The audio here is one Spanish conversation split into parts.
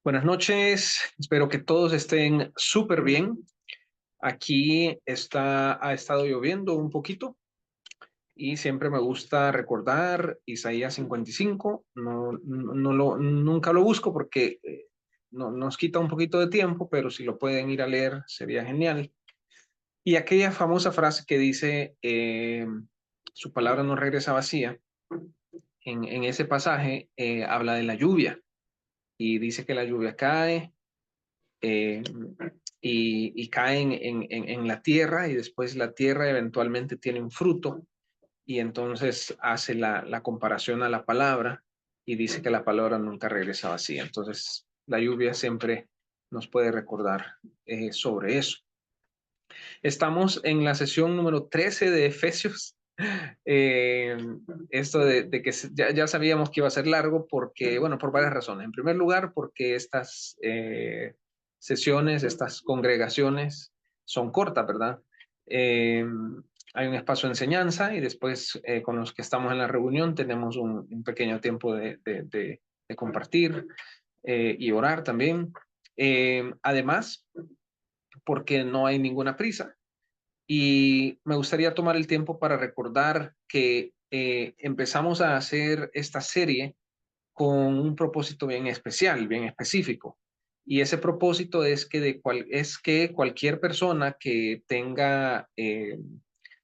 Buenas noches, espero que todos estén súper bien. Aquí ha estado lloviendo un poquito y siempre me gusta recordar Isaías 55. Nunca lo busco porque no, nos quita un poquito de tiempo, pero si lo pueden ir a leer sería genial. Y aquella famosa frase que dice, su palabra no regresa vacía, en ese pasaje habla de la lluvia y dice que la lluvia cae eh, y caen en la tierra y después la tierra eventualmente tiene un fruto y entonces hace la comparación a la palabra y dice que la palabra nunca regresa vacía. Entonces la lluvia siempre nos puede recordar sobre eso. Estamos en la sesión número 13 de Efesios. Eh, Esto de que ya sabíamos que iba a ser largo porque, bueno, por varias razones. En primer lugar, porque estas sesiones, estas congregaciones son cortas, ¿verdad? Eh, Hay un espacio de enseñanza y después con los que estamos en la reunión tenemos un pequeño tiempo de compartir y orar también. Además, porque no hay ninguna prisa. Y me gustaría tomar el tiempo para recordar que empezamos a hacer esta serie con un propósito bien especial, bien específico. Y ese propósito es es que cualquier persona que tenga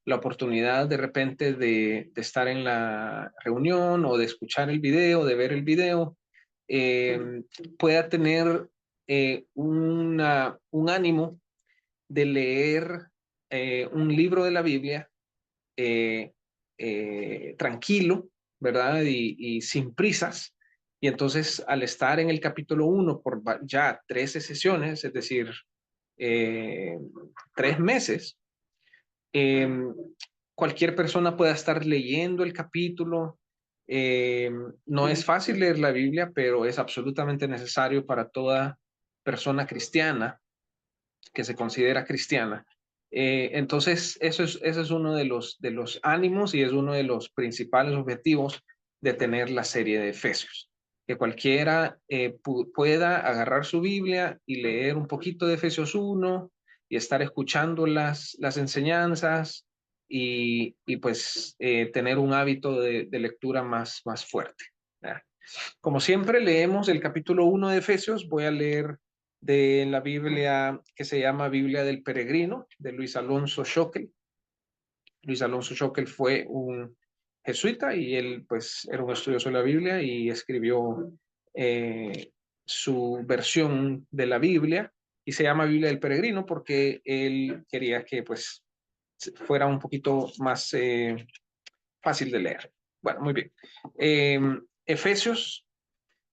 la oportunidad de repente de estar en la reunión o de escuchar el video, de ver el video, pueda tener un ánimo de leer un libro de la Biblia eh, tranquilo, ¿verdad? Y sin prisas. Y entonces al estar en el capítulo 1 por ya 13 sesiones, es decir, eh, 3 meses, eh, cualquier persona pueda estar leyendo el capítulo. Eh, no es fácil leer la Biblia, pero es absolutamente necesario para toda persona cristiana que se considera cristiana. Entonces, ese es uno de los ánimos y es uno de los principales objetivos de tener la serie de Efesios. Que cualquiera pueda agarrar su Biblia y leer un poquito de Efesios 1 y estar escuchando las enseñanzas y pues tener un hábito de lectura más fuerte. ¿Verdad? Como siempre, leemos el capítulo 1 de Efesios. Voy a leer de la Biblia que se llama Biblia del Peregrino, de Luis Alonso Schockel. Luis Alonso Schockel fue un jesuita y él pues era un estudioso de la Biblia y escribió eh, su versión de la Biblia y se llama Biblia del Peregrino porque él quería que pues fuera un poquito más fácil de leer. Bueno, muy bien. Eh, Efesios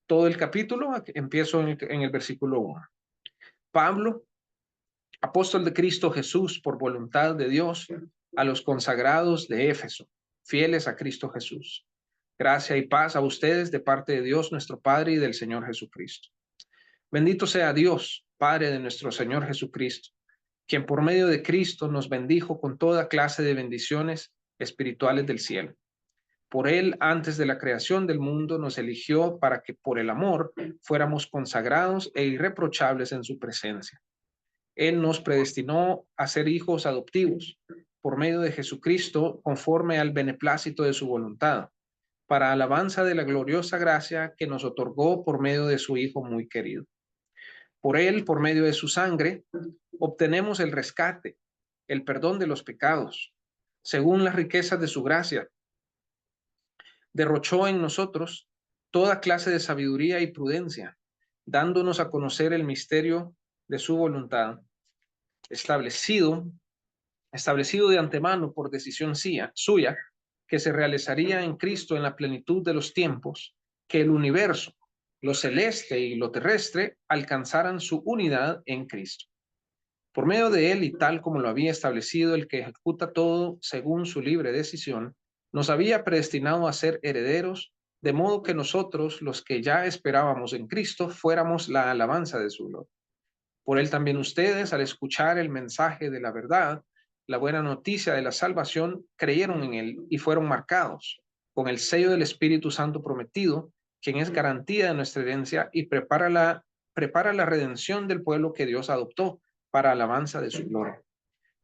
todo el capítulo, empiezo en el versículo 1. Pablo, apóstol de Cristo Jesús por voluntad de Dios, a los consagrados de Éfeso, fieles a Cristo Jesús. Gracia y paz a ustedes de parte de Dios nuestro Padre y del Señor Jesucristo. Bendito sea Dios, Padre de nuestro Señor Jesucristo, quien por medio de Cristo nos bendijo con toda clase de bendiciones espirituales del cielo. Por él, antes de la creación del mundo, nos eligió para que por el amor fuéramos consagrados e irreprochables en su presencia. Él nos predestinó a ser hijos adoptivos por medio de Jesucristo, conforme al beneplácito de su voluntad, para alabanza de la gloriosa gracia que nos otorgó por medio de su Hijo muy querido. Por él, por medio de su sangre, obtenemos el rescate, el perdón de los pecados, según las riquezas de su gracia derrochó en nosotros toda clase de sabiduría y prudencia, dándonos a conocer el misterio de su voluntad, establecido, establecido de antemano por decisión suya, que se realizaría en Cristo en la plenitud de los tiempos, que el universo, lo celeste y lo terrestre, alcanzaran su unidad en Cristo. Por medio de él y tal como lo había establecido el que ejecuta todo según su libre decisión, nos había predestinado a ser herederos, de modo que nosotros, los que ya esperábamos en Cristo, fuéramos la alabanza de su gloria. Por él también ustedes, al escuchar el mensaje de la verdad, la buena noticia de la salvación, creyeron en él y fueron marcados con el sello del Espíritu Santo prometido, quien es garantía de nuestra herencia y prepara la redención del pueblo que Dios adoptó para alabanza de su gloria.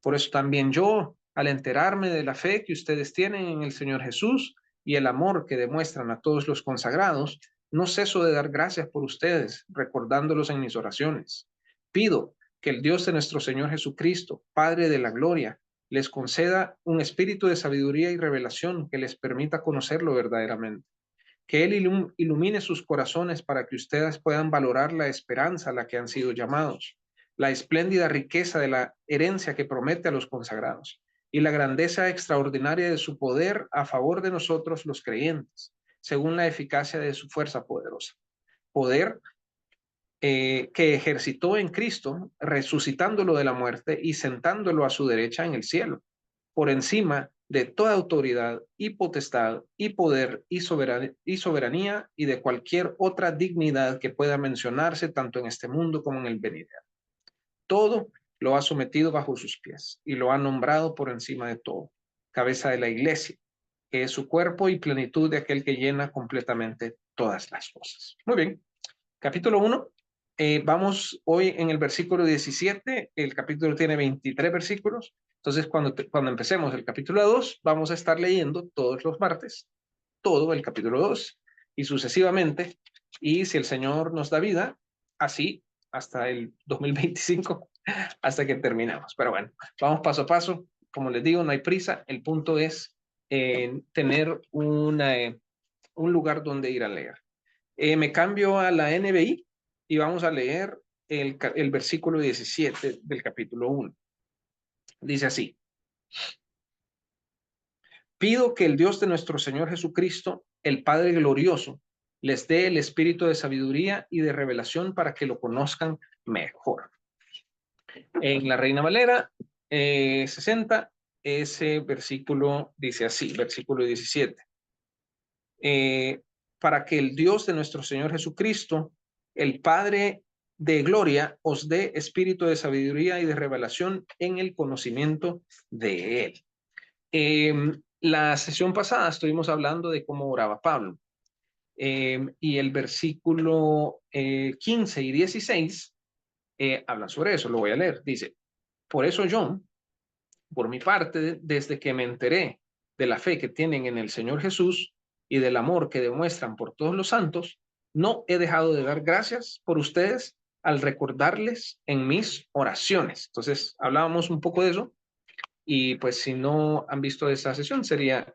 Por eso también yo, al enterarme de la fe que ustedes tienen en el Señor Jesús y el amor que demuestran a todos los consagrados, no ceso de dar gracias por ustedes, recordándolos en mis oraciones. Pido que el Dios de nuestro Señor Jesucristo, Padre de la gloria, les conceda un espíritu de sabiduría y revelación que les permita conocerlo verdaderamente. Que Él ilumine sus corazones para que ustedes puedan valorar la esperanza a la que han sido llamados, la espléndida riqueza de la herencia que promete a los consagrados y la grandeza extraordinaria de su poder a favor de nosotros los creyentes, según la eficacia de su fuerza poderosa. Poder que ejercitó en Cristo, resucitándolo de la muerte y sentándolo a su derecha en el cielo, por encima de toda autoridad y potestad y poder y soberanía y de cualquier otra dignidad que pueda mencionarse tanto en este mundo como en el venidero. Todo lo ha sometido bajo sus pies y lo ha nombrado por encima de todo, cabeza de la iglesia, que es su cuerpo y plenitud de aquel que llena completamente todas las cosas. Muy bien, capítulo 1. Vamos hoy en el versículo 17, el capítulo tiene 23 versículos, entonces cuando empecemos el capítulo 2, vamos a estar leyendo todos los martes, todo el capítulo 2 y sucesivamente, y si el Señor nos da vida, así hasta el 2025, hasta que terminamos. Pero bueno, vamos paso a paso, como les digo, no hay prisa, el punto es tener un lugar donde ir a leer. Me cambio a la NBI y vamos a leer el versículo 17 del capítulo 1. Dice así: pido que el Dios de nuestro Señor Jesucristo, el Padre glorioso, les dé el espíritu de sabiduría y de revelación para que lo conozcan mejor. En la Reina Valera 60, ese versículo dice así, versículo 17. Para que el Dios de nuestro Señor Jesucristo, el Padre de gloria, os dé espíritu de sabiduría y de revelación en el conocimiento de Él. La sesión pasada estuvimos hablando de cómo oraba Pablo. Y el versículo 15 y 16 hablan sobre eso, lo voy a leer. Dice: por eso yo, por mi parte, desde que me enteré de la fe que tienen en el Señor Jesús y del amor que demuestran por todos los santos, no he dejado de dar gracias por ustedes al recordarles en mis oraciones. Entonces, hablábamos un poco de eso, y pues si no han visto esa sesión, estaría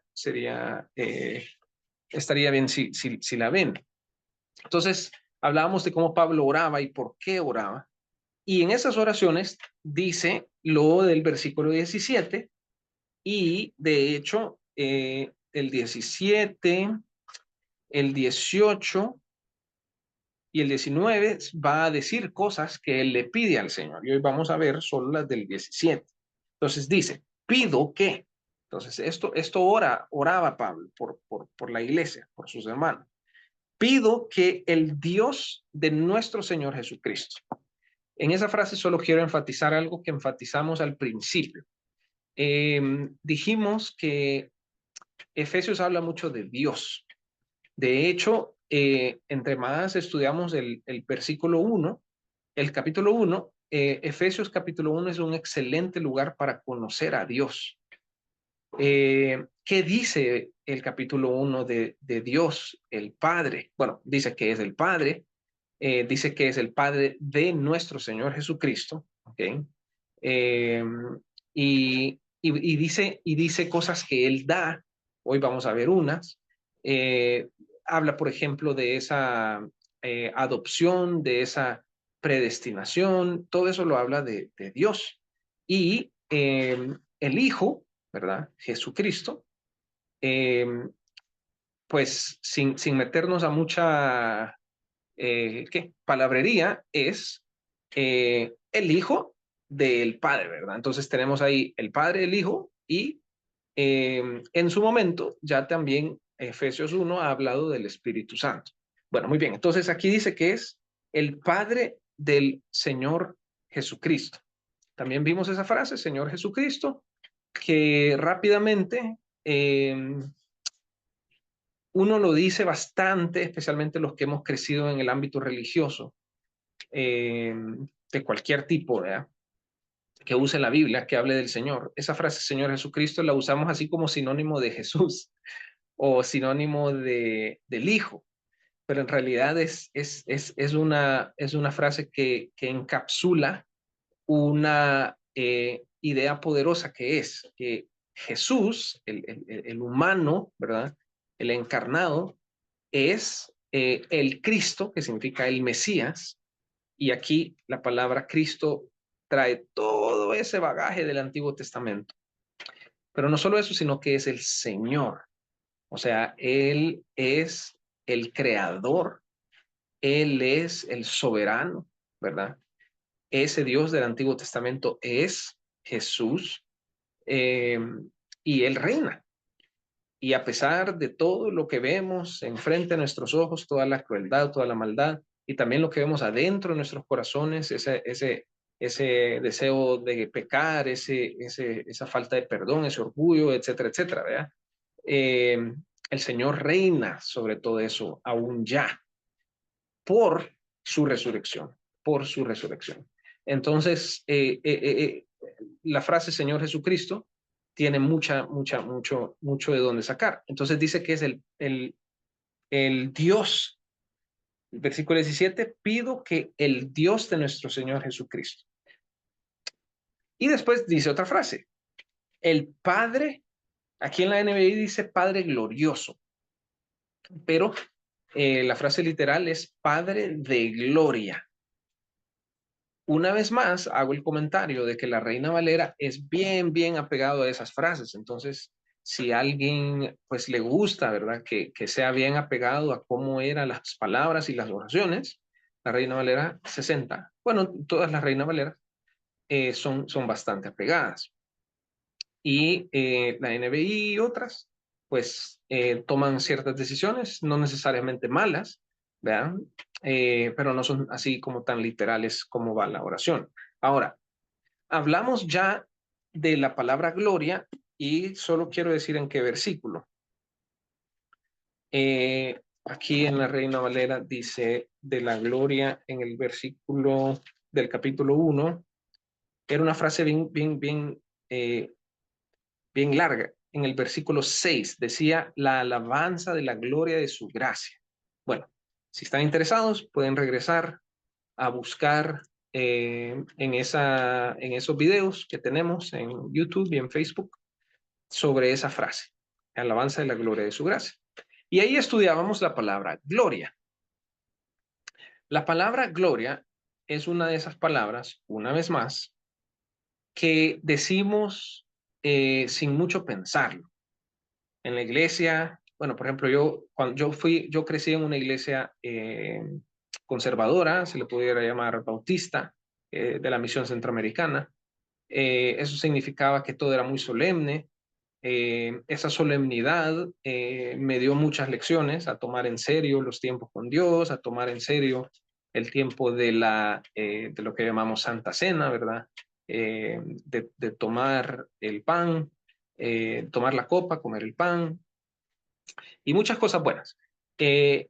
bien si la ven. Entonces, hablábamos de cómo Pablo oraba y por qué oraba. Y en esas oraciones dice lo del versículo 17, y de hecho, el 17, el 18 y el 19 va a decir cosas que él le pide al Señor. Y hoy vamos a ver solo las del 17. Entonces dice: pido que. Entonces, esto oraba Pablo por la iglesia, por sus hermanos. Pido que el Dios de nuestro Señor Jesucristo. En esa frase solo quiero enfatizar algo que enfatizamos al principio. Dijimos que Efesios habla mucho de Dios. De hecho, entre más estudiamos el versículo 1, el capítulo 1, Efesios capítulo 1 es un excelente lugar para conocer a Dios. ¿Qué dice el capítulo 1 de Dios, el Padre? Bueno, dice que es el Padre, dice que es el Padre de nuestro Señor Jesucristo, ¿ok? Eh, y dice cosas que Él da. Hoy vamos a ver unas. Habla, por ejemplo, de esa adopción, de esa predestinación, todo eso lo habla de Dios. Y el Hijo, ¿verdad? Jesucristo, eh, pues sin meternos a mucha ¿qué? Palabrería, es el Hijo del Padre, ¿verdad? Entonces tenemos ahí el Padre, el Hijo, y en su momento ya también Efesios 1 ha hablado del Espíritu Santo. Bueno, muy bien, entonces aquí dice que es el Padre del Señor Jesucristo. También vimos esa frase, Señor Jesucristo, que rápidamente uno lo dice bastante, especialmente los que hemos crecido en el ámbito religioso. de cualquier tipo, ¿verdad?, que use la Biblia, que hable del Señor, esa frase Señor Jesucristo la usamos así como sinónimo de Jesús o sinónimo del Hijo, pero en realidad es una frase que encapsula una idea poderosa que es que Jesús, el humano, ¿verdad?, el encarnado, es el Cristo, que significa el Mesías, y aquí la palabra Cristo trae todo ese bagaje del Antiguo Testamento. Pero no solo eso, sino que es el Señor. O sea, Él es el creador, Él es el soberano, ¿verdad? Ese Dios del Antiguo Testamento es Jesús, eh, y Él reina. Y a pesar de todo lo que vemos enfrente a nuestros ojos, toda la crueldad, toda la maldad, y también lo que vemos adentro de nuestros corazones, ese deseo de pecar, esa falta de perdón, ese orgullo, etcétera, etcétera, ¿verdad? El Señor reina sobre todo eso aún ya por su resurrección, por su resurrección. Entonces, la frase Señor Jesucristo tiene mucho de dónde sacar. Entonces dice que es el Dios. Versículo 17, pido que el Dios de nuestro Señor Jesucristo. Y después dice otra frase, el Padre, aquí en la NBI dice Padre glorioso, pero la frase literal es Padre de gloria. Una vez más, hago el comentario de que la Reina Valera es bien apegado a esas frases. Entonces, si a alguien pues le gusta, ¿verdad?, que sea bien apegado a cómo eran las palabras y las oraciones, la Reina Valera 60. Bueno, todas las Reinas Valeras son bastante apegadas. Y la NBI y otras, pues toman ciertas decisiones, no necesariamente malas, ¿verdad? Pero no son así como tan literales como va la oración. Ahora, hablamos ya de la palabra gloria y solo quiero decir en qué versículo. Aquí en la Reina Valera dice de la gloria en el versículo del capítulo 1. Era una frase bien larga. En el versículo 6 decía la alabanza de la gloria de su gracia. Bueno, si están interesados, pueden regresar a buscar en esos videos que tenemos en YouTube y en Facebook sobre esa frase, alabanza de la gloria de su gracia. Y ahí estudiábamos la palabra gloria. La palabra gloria es una de esas palabras, una vez más, que decimos sin mucho pensarlo. En la iglesia, bueno, por ejemplo, cuando yo crecí en una iglesia conservadora, se le pudiera llamar bautista, de la misión centroamericana. Eso significaba que todo era muy solemne. Esa solemnidad me dio muchas lecciones a tomar en serio los tiempos con Dios, a tomar en serio el tiempo de lo que llamamos Santa Cena, ¿verdad? De tomar el pan, tomar la copa, comer el pan y muchas cosas buenas. Pero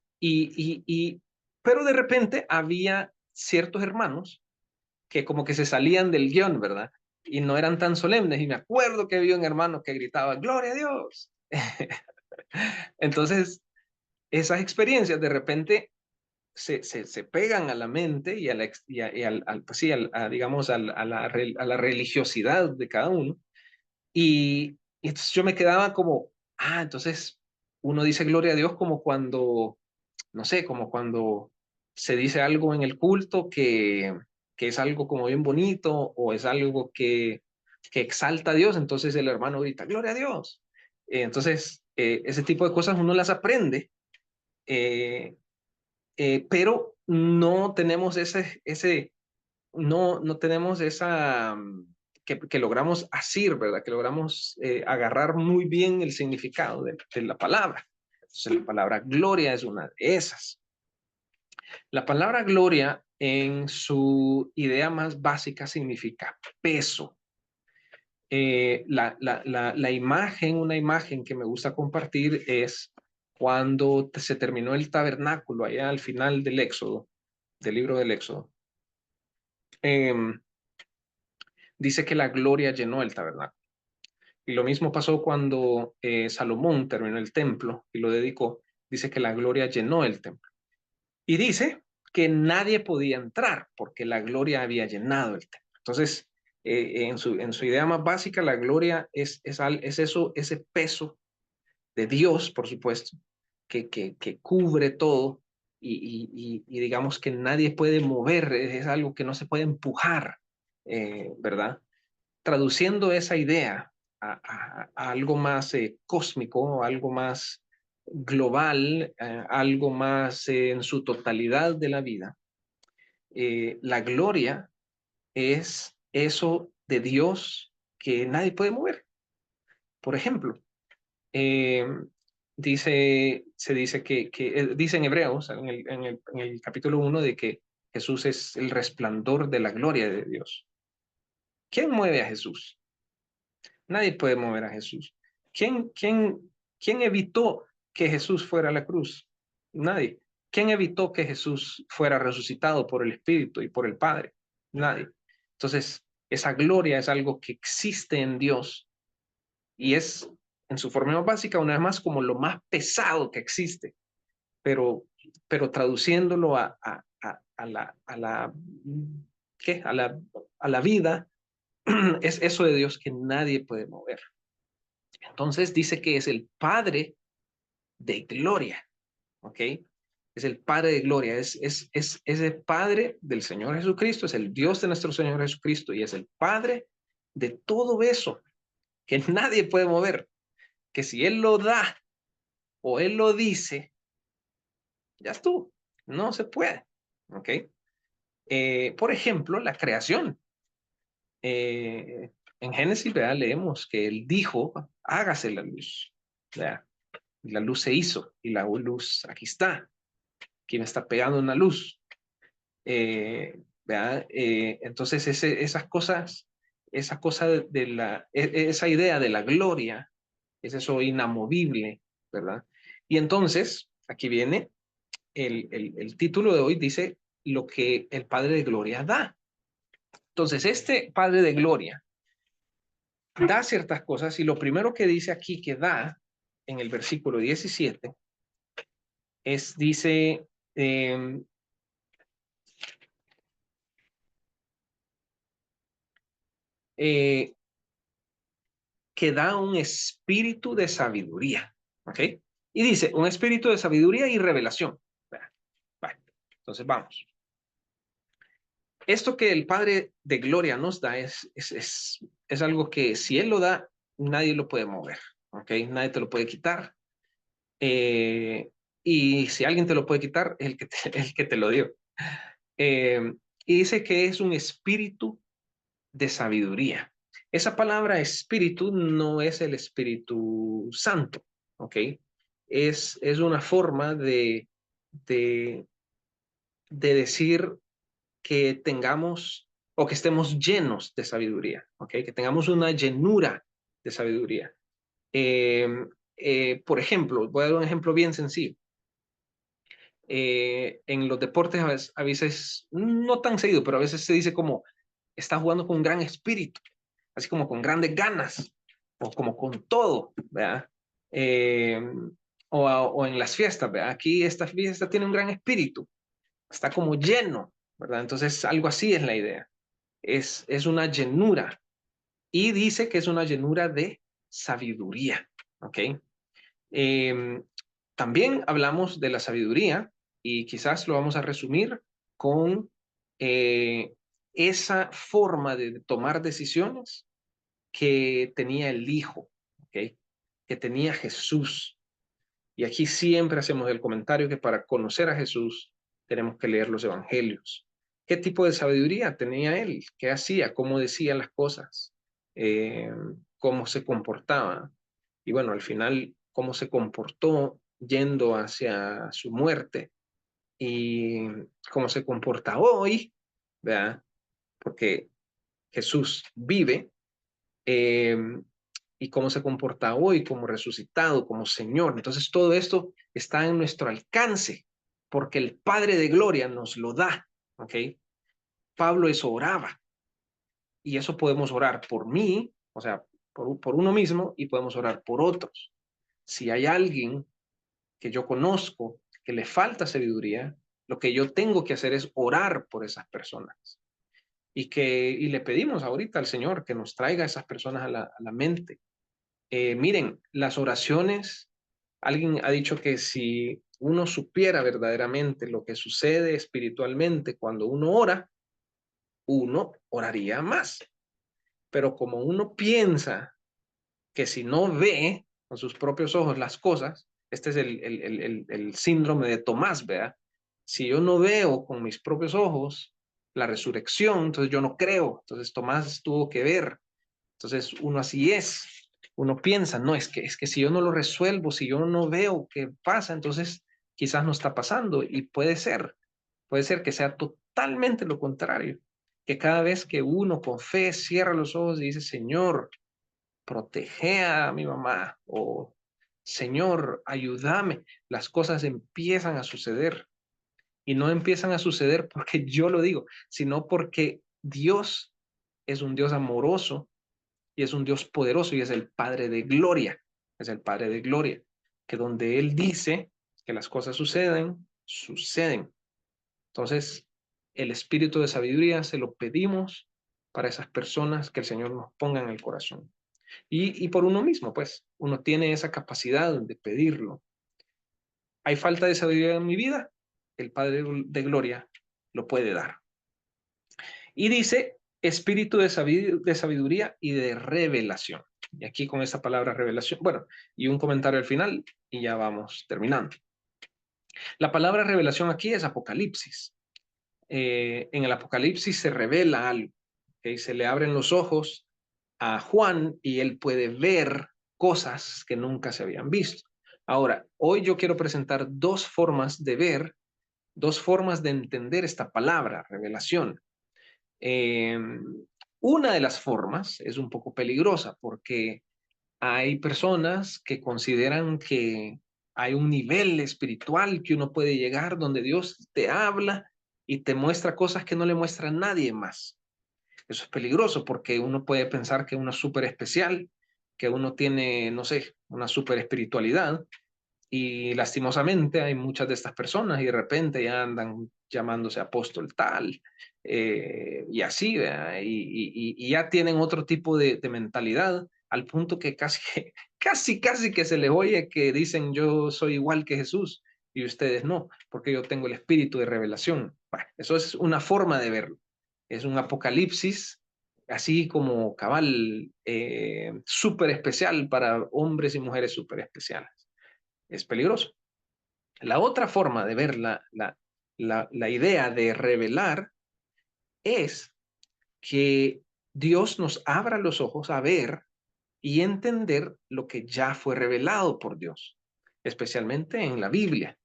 de repente había ciertos hermanos que como que se salían del guión, ¿verdad? Y no eran tan solemnes. Y me acuerdo que había un hermano que gritaba, ¡Gloria a Dios! Entonces, esas experiencias de repente se pegan a la mente y, pues sí, digamos, a la religiosidad de cada uno. Y entonces yo me quedaba como, entonces uno dice gloria a Dios como cuando, no sé, como cuando se dice algo en el culto que es algo como bien bonito o es algo que exalta a Dios, entonces el hermano grita, gloria a Dios. Entonces, ese tipo de cosas uno las aprende, eh, pero no tenemos no tenemos esa, que logramos asir, ¿verdad? Que logramos agarrar muy bien el significado de la palabra. Entonces, la palabra gloria es una de esas. La palabra gloria en su idea más básica significa peso. La imagen, una imagen que me gusta compartir es cuando se terminó el tabernáculo allá al final del Éxodo, del libro del Éxodo. dice que la gloria llenó el tabernáculo. Y lo mismo pasó cuando Salomón terminó el templo y lo dedicó. Dice que la gloria llenó el templo. Y dice que nadie podía entrar porque la gloria había llenado el templo. Entonces, en su idea más básica, la gloria es eso, ese peso de Dios, por supuesto, que cubre todo y digamos que nadie puede mover, es algo que no se puede empujar, ¿verdad? Traduciendo esa idea a algo más cósmico, algo más global, algo más en su totalidad de la vida. La gloria es eso de Dios que nadie puede mover. Por ejemplo, eh, se dice dice en Hebreos, en el capítulo 1, de que Jesús es el resplandor de la gloria de Dios. ¿Quién mueve a Jesús? Nadie puede mover a Jesús. ¿Quién evitó que Jesús fuera a la cruz? Nadie. ¿Quién evitó que Jesús fuera resucitado por el Espíritu y por el Padre? Nadie. Entonces, esa gloria es algo que existe en Dios y es, en su forma más básica, una vez más, como lo más pesado que existe, pero, pero traduciéndolo ¿qué? A la vida, es eso de Dios que nadie puede mover. Entonces dice que es el Padre de gloria, ¿ok? Es el Padre de gloria, es el Padre del Señor Jesucristo, es el Dios de nuestro Señor Jesucristo y es el Padre de todo eso que nadie puede mover, que si Él lo da o Él lo dice, ya estuvo, no se puede, ¿ok? Por ejemplo, la creación. En Génesis, ¿verdad? Leemos que Él dijo, hágase la luz, ¿verdad? Y la luz se hizo y la luz aquí está. Aquí me está pegando una luz. ¿Verdad? Entonces esa cosa de esa idea de la gloria es eso inamovible, ¿verdad? Y entonces aquí viene el título de hoy, dice lo que el Padre de Gloria da. Entonces este Padre de Gloria da ciertas cosas y lo primero que dice aquí que da en el versículo 17 dice, eh, eh, que da un espíritu de sabiduría, ¿ok? Y dice, un espíritu de sabiduría y revelación. Bueno, entonces vamos. Esto que el Padre de Gloria nos da es algo que si Él lo da, nadie lo puede mover, ¿ok? Nadie te lo puede quitar. Eh, y si alguien te lo puede quitar, es el que te lo dio. Eh, y dice que es un espíritu de sabiduría. Esa palabra espíritu no es el Espíritu Santo, ¿ok? Es una forma de, de decir que tengamos o que estemos llenos de sabiduría, ¿ok? Que tengamos una llenura de sabiduría. Eh, por ejemplo, voy a dar un ejemplo bien sencillo. En los deportes a veces, no tan seguido, pero a veces se dice como, está jugando con un gran espíritu, así como con grandes ganas, o como con todo, ¿verdad? Eh, o en las fiestas, ¿verdad? Aquí esta fiesta tiene un gran espíritu, está como lleno, ¿verdad? Entonces, algo así es la idea. Es una llenura. Y dice que es una llenura de sabiduría, ¿ok? Eh, También hablamos de la sabiduría y quizás lo vamos a resumir con eh, esa forma de tomar decisiones que tenía el Hijo, ¿ok? Que tenía Jesús. Y aquí siempre hacemos el comentario que para conocer a Jesús tenemos que leer los evangelios. ¿Qué tipo de sabiduría tenía él? ¿Qué hacía? ¿Cómo decía las cosas? Eh, ¿Cómo se comportaba? Y bueno, al final, cómo se comportó yendo hacia su muerte y cómo se comporta hoy, ¿verdad? Porque Jesús vive, eh, y cómo se comporta hoy como resucitado, como Señor. Entonces todo esto está en nuestro alcance porque el Padre de Gloria nos lo da, ¿ok? Pablo eso oraba. Y eso podemos orar por mí, o sea, por uno mismo, y podemos orar por otros. Si hay alguien que yo conozco que le falta sabiduría, lo que yo tengo que hacer es orar por esas personas. Y le pedimos ahorita al Señor que nos traiga a esas personas a la mente. Miren, las oraciones, alguien ha dicho que si uno supiera verdaderamente lo que sucede espiritualmente cuando uno ora, uno oraría más. Pero como uno piensa que si no ve con sus propios ojos las cosas, este es el síndrome de Tomás, ¿verdad? Si yo no veo con mis propios ojos la resurrección, entonces yo no creo. Entonces Tomás tuvo que ver. Entonces uno así es. Uno piensa, no, es que si yo no lo resuelvo, si yo no veo qué pasa, entonces quizás no está pasando. Y puede ser que sea totalmente lo contrario. Que cada vez que uno con fe cierra los ojos y dice, Señor, protege a mi mamá o Señor, ayúdame, las cosas empiezan a suceder y no empiezan a suceder porque yo lo digo, sino porque Dios es un Dios amoroso y es un Dios poderoso y es el Padre de gloria, es el Padre de gloria, que donde Él dice que las cosas suceden, suceden. Entonces, el espíritu de sabiduría se lo pedimos para esas personas que el Señor nos ponga en el corazón. Y por uno mismo, pues, uno tiene esa capacidad de pedirlo. ¿Hay falta de sabiduría en mi vida? El Padre de Gloria lo puede dar. Y dice, espíritu de sabiduría y de revelación. Y aquí con esa palabra revelación, bueno, y un comentario al final y ya vamos terminando. La palabra revelación aquí es Apocalipsis. En el Apocalipsis se revela algo, ¿okay? Se le abren los ojos a Juan y él puede ver cosas que nunca se habían visto. Ahora, hoy yo quiero presentar dos formas de ver, dos formas de entender esta palabra, revelación. Eh, una de las formas es un poco peligrosa porque hay personas que consideran que hay un nivel espiritual que uno puede llegar donde Dios te habla y te muestra cosas que no le muestra a nadie más. Eso es peligroso porque uno puede pensar que uno es súper especial, que uno tiene, no sé, una súper espiritualidad y lastimosamente hay muchas de estas personas y de repente ya andan llamándose apóstol tal y así, ¿verdad? Y ya tienen otro tipo de mentalidad al punto que casi que se les oye que dicen yo soy igual que Jesús y ustedes no, porque yo tengo el espíritu de revelación. Bueno, eso es una forma de verlo. Es un apocalipsis así como cabal, súper especial para hombres y mujeres súper especiales. Es peligroso. La otra forma de ver la idea de revelar es que Dios nos abra los ojos a ver y entender lo que ya fue revelado por Dios, especialmente en la Biblia.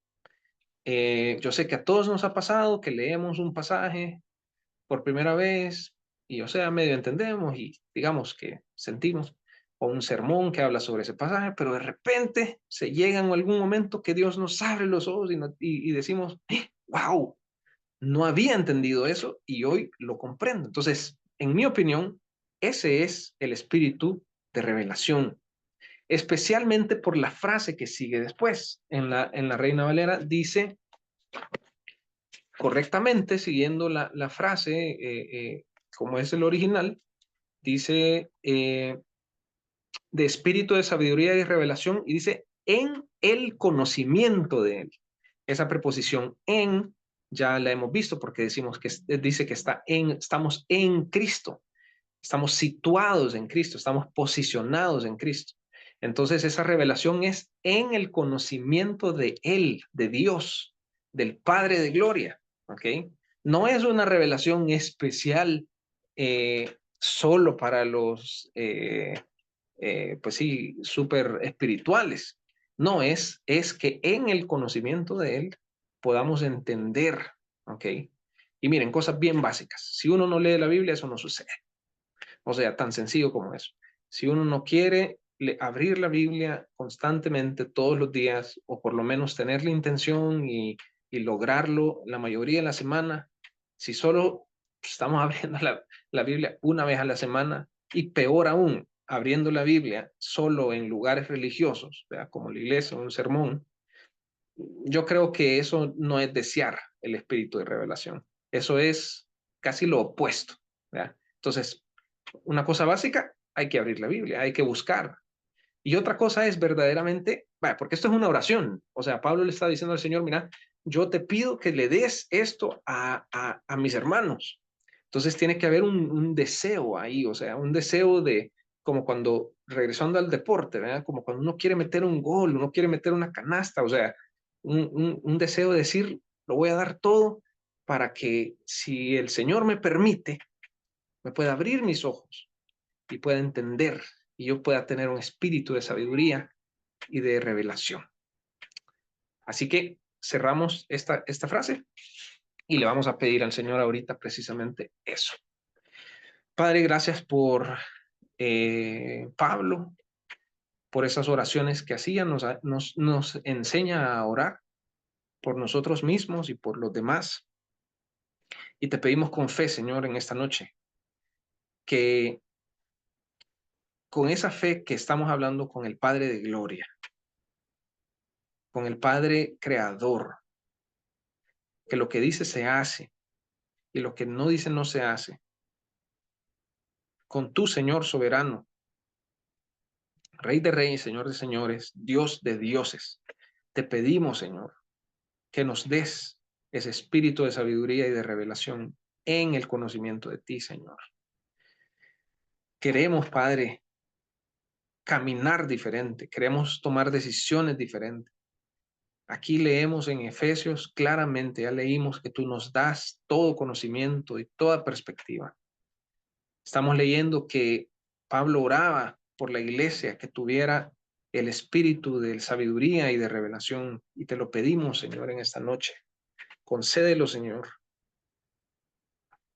Yo sé que a todos nos ha pasado que leemos un pasaje por primera vez y, o sea, medio entendemos y digamos que sentimos, o un sermón que habla sobre ese pasaje, pero de repente se llega en algún momento que Dios nos abre los ojos y decimos, wow, no había entendido eso y hoy lo comprendo. Entonces, en mi opinión, ese es el espíritu de revelación, especialmente por la frase que sigue después. En la Reina Valera dice correctamente, siguiendo la frase, como es el original, dice de espíritu de sabiduría y revelación, y dice en el conocimiento de él. Esa preposición en ya la hemos visto porque decimos que dice que estamos en Cristo, estamos situados en Cristo, estamos posicionados en Cristo. Entonces esa revelación es en el conocimiento de Él, de Dios, del Padre de Gloria, ¿ok? No es una revelación especial solo para los, pues sí, súper espirituales. No, es que en el conocimiento de Él podamos entender, ¿ok? Y miren, cosas bien básicas. Si uno no lee la Biblia, eso no sucede. O sea, tan sencillo como eso. Si uno no quiere abrir la Biblia constantemente todos los días, o por lo menos tener la intención y lograrlo la mayoría de la semana, si solo estamos abriendo la Biblia una vez a la semana y peor aún, abriendo la Biblia solo en lugares religiosos, ¿verdad? Como la iglesia, un sermón. Yo creo que eso no es desear el espíritu de revelación. Eso es casi lo opuesto, ¿verdad? Entonces, una cosa básica, hay que abrir la Biblia, hay que buscar. Y otra cosa es verdaderamente, bueno, porque esto es una oración. O sea, Pablo le está diciendo al Señor, mira, yo te pido que le des esto a mis hermanos. Entonces tiene que haber un deseo ahí, o sea, un deseo de, como cuando, regresando al deporte, ¿verdad? Como cuando uno quiere meter un gol, uno quiere meter una canasta, o sea, un deseo de decir, lo voy a dar todo para que si el Señor me permite, me pueda abrir mis ojos y pueda entender y yo pueda tener un espíritu de sabiduría y de revelación. Así que cerramos esta frase y le vamos a pedir al Señor ahorita precisamente eso. Padre, gracias por Pablo, por esas oraciones que hacía, nos enseña a orar por nosotros mismos y por los demás. Y te pedimos con fe, Señor, en esta noche, que con esa fe que estamos hablando con el Padre de Gloria, con el Padre Creador, que lo que dice se hace y lo que no dice no se hace, con tu Señor soberano, Rey de reyes, Señor de señores, Dios de dioses, te pedimos, Señor, que nos des ese espíritu de sabiduría y de revelación en el conocimiento de ti, Señor. Queremos, Padre, caminar diferente, queremos tomar decisiones diferentes. Aquí leemos en Efesios claramente, ya leímos que tú nos das todo conocimiento y toda perspectiva. Estamos leyendo que Pablo oraba por la iglesia que tuviera el espíritu de sabiduría y de revelación, y te lo pedimos, Señor, en esta noche. Concédelo, Señor.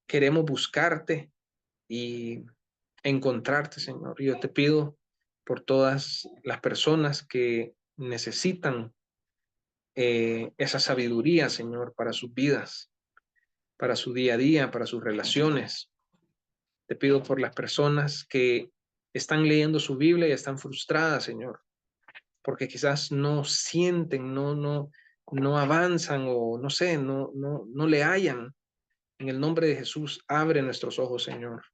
Queremos buscarte y encontrarte, Señor. Y yo te pido por todas las personas que necesitan esa sabiduría, Señor, para sus vidas, para su día a día, para sus relaciones. Te pido por las personas que están leyendo su Biblia y están frustradas, Señor, porque quizás no sienten, no avanzan o no sé, no le hallan. En el nombre de Jesús, abre nuestros ojos, Señor,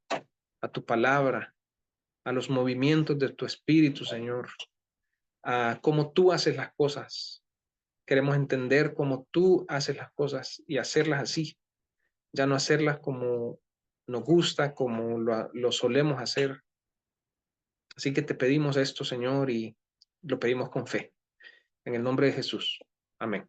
a tu palabra, a los movimientos de tu espíritu, Señor, a cómo tú haces las cosas. Queremos entender cómo tú haces las cosas y hacerlas así, ya no hacerlas como nos gusta, como lo solemos hacer. Así que te pedimos esto, Señor, y lo pedimos con fe. En el nombre de Jesús. Amén.